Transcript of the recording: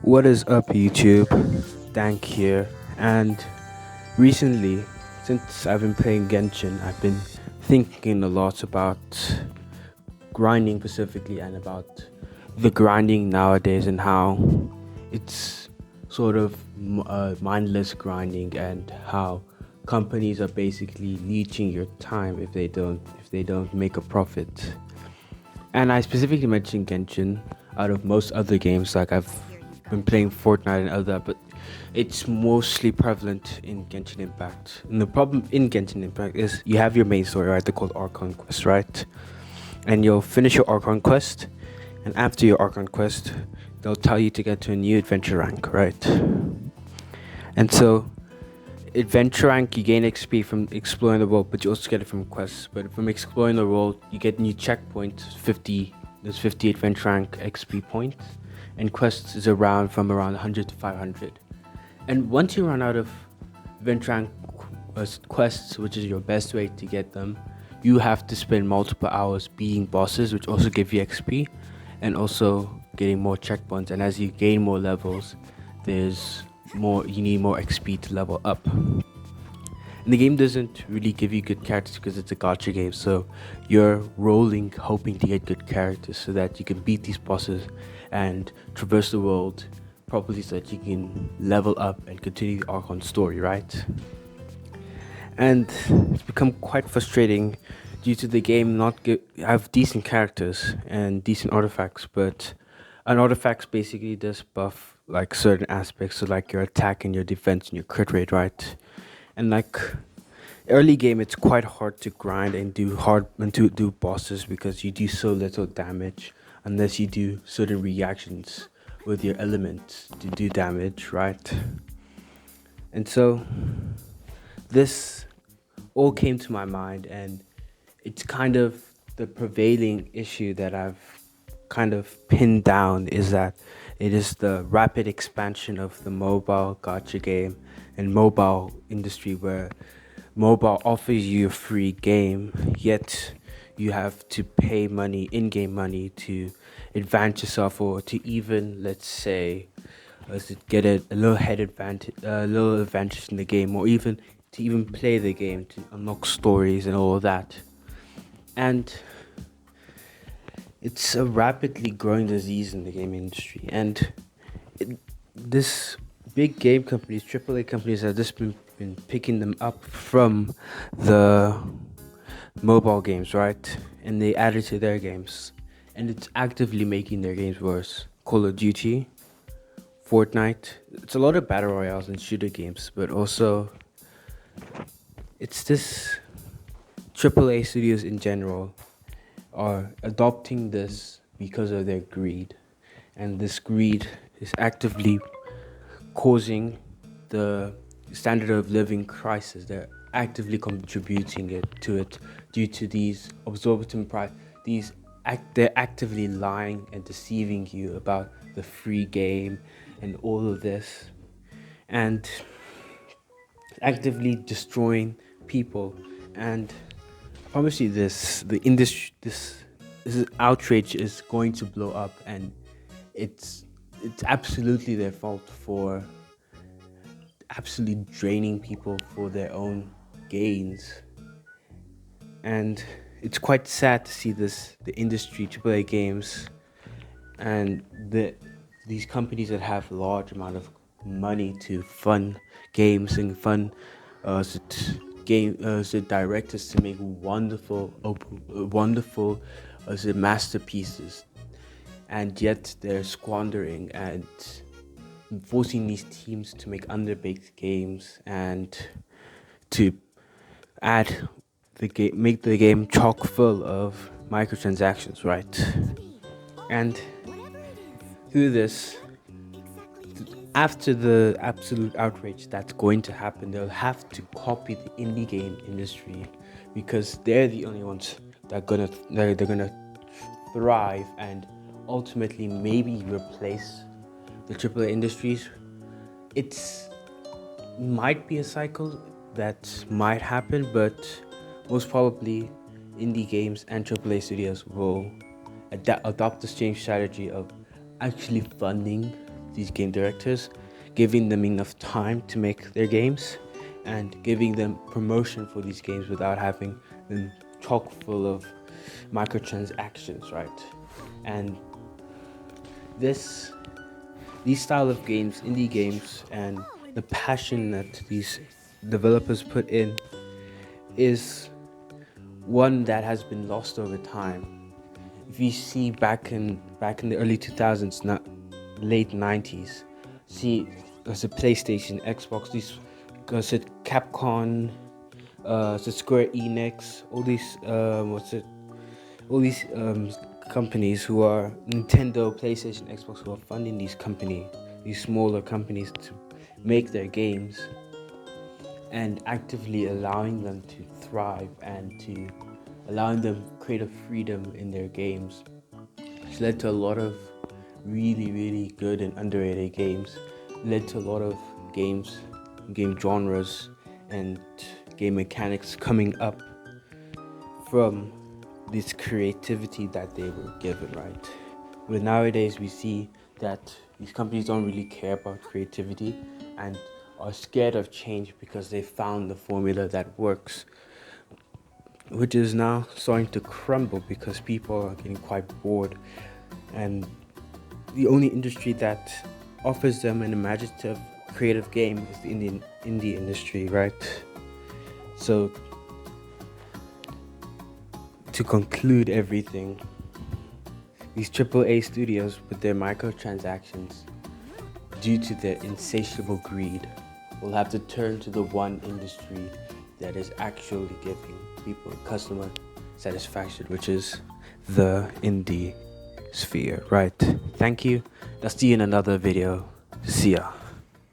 What is up, YouTube? Dank here. And recently, since I've been playing Genshin, I've been thinking a lot about grinding specifically and about the grinding nowadays and how it's sort of mindless grinding and how companies are basically leeching your time if they don't make a profit. And I specifically mentioned Genshin out of most other games. Like I've been playing Fortnite and other, but it's mostly prevalent in Genshin Impact. And the problem in Genshin Impact is you have your main story, right? They're called Archon Quest, right? And you'll finish your Archon Quest, and after your Archon Quest, they'll tell you to get to a new adventure rank, right? And so adventure rank, you gain XP from exploring the world, but you also get it from quests. But from exploring the world, you get new checkpoints. There's 50 adventure rank XP points, and quests is around 100 to 500. And once you run out of adventure rank quests, which is your best way to get them, you have to spend multiple hours beating bosses, which also give you XP, and also getting more checkpoints. And as you gain more levels, you need more XP to level up. And the game doesn't really give you good characters because it's a gacha game, so you're rolling hoping to get good characters so that you can beat these bosses and traverse the world properly so that you can level up and continue the Archon story, right? And it's become quite frustrating due to the game not have decent characters and decent artifacts, but an artifacts basically does buff like certain aspects, so like your attack and your defense and your crit rate, right? And like early game, it's quite hard to grind and to do bosses because you do so little damage unless you do certain reactions with your elements to do damage, right? And so this all came to my mind, and it's kind of the prevailing issue that I've kind of pinned down is that it is the rapid expansion of the mobile gacha game and mobile industry where mobile offers you a free game, yet you have to pay money, in-game money, to advance yourself or to even, let's say, to get a little a little advantage in the game, or even to even play the game to unlock stories and all of that. And it's a rapidly growing disease in the game industry, and this big game companies, AAA companies, have just been picking them up from the mobile games, right? And they add it to their games, and it's actively making their games worse. Call of Duty, Fortnite, it's a lot of battle royales and shooter games, but also it's this AAA studios in general are adopting this because of their greed, and this greed is actively causing the standard of living crisis. They're actively contributing to it due to these absorbent price. They're actively lying and deceiving you about the free game and all of this, and actively destroying people. And I promise you this: the industry, this outrage is going to blow up, and it's it's absolutely their fault for absolutely draining people for their own gains. And it's quite sad to see the industry, AAA games, and these companies that have large amount of money to fund games and fund the directors to make wonderful masterpieces, and yet they're squandering and forcing these teams to make underbaked games and to add make the game chock full of microtransactions, right? And through this, after the absolute outrage that's going to happen, they'll have to copy the indie game industry because they're the only ones they're gonna thrive and ultimately maybe replace the AAA industries. It's might be a cycle that might happen, but most probably indie games and AAA studios will adopt the same strategy of actually funding these game directors, giving them enough time to make their games and giving them promotion for these games without having them chock full of microtransactions, right? And these style of games, indie games, and the passion that these developers put in is one that has been lost over time. If you see back in the early 2000s, not late 90s, see there's a PlayStation, Xbox, these Capcom, Square Enix, all these companies who are Nintendo, PlayStation, Xbox, who are funding these smaller companies to make their games and actively allowing them to thrive and to allowing them creative freedom in their games. It's led to a lot of really, really good and underrated games. Led to a lot of game genres and game mechanics coming up from this creativity that they were given, right? But nowadays we see that these companies don't really care about creativity and are scared of change because they found the formula that works, which is now starting to crumble because people are getting quite bored, and the only industry that offers them an imaginative, creative game is the indie industry, right? So to conclude everything, these AAA studios with their microtransactions, due to their insatiable greed, will have to turn to the one industry that is actually giving people customer satisfaction, which is the indie sphere, right? Thank you. I'll see you in another video. See ya.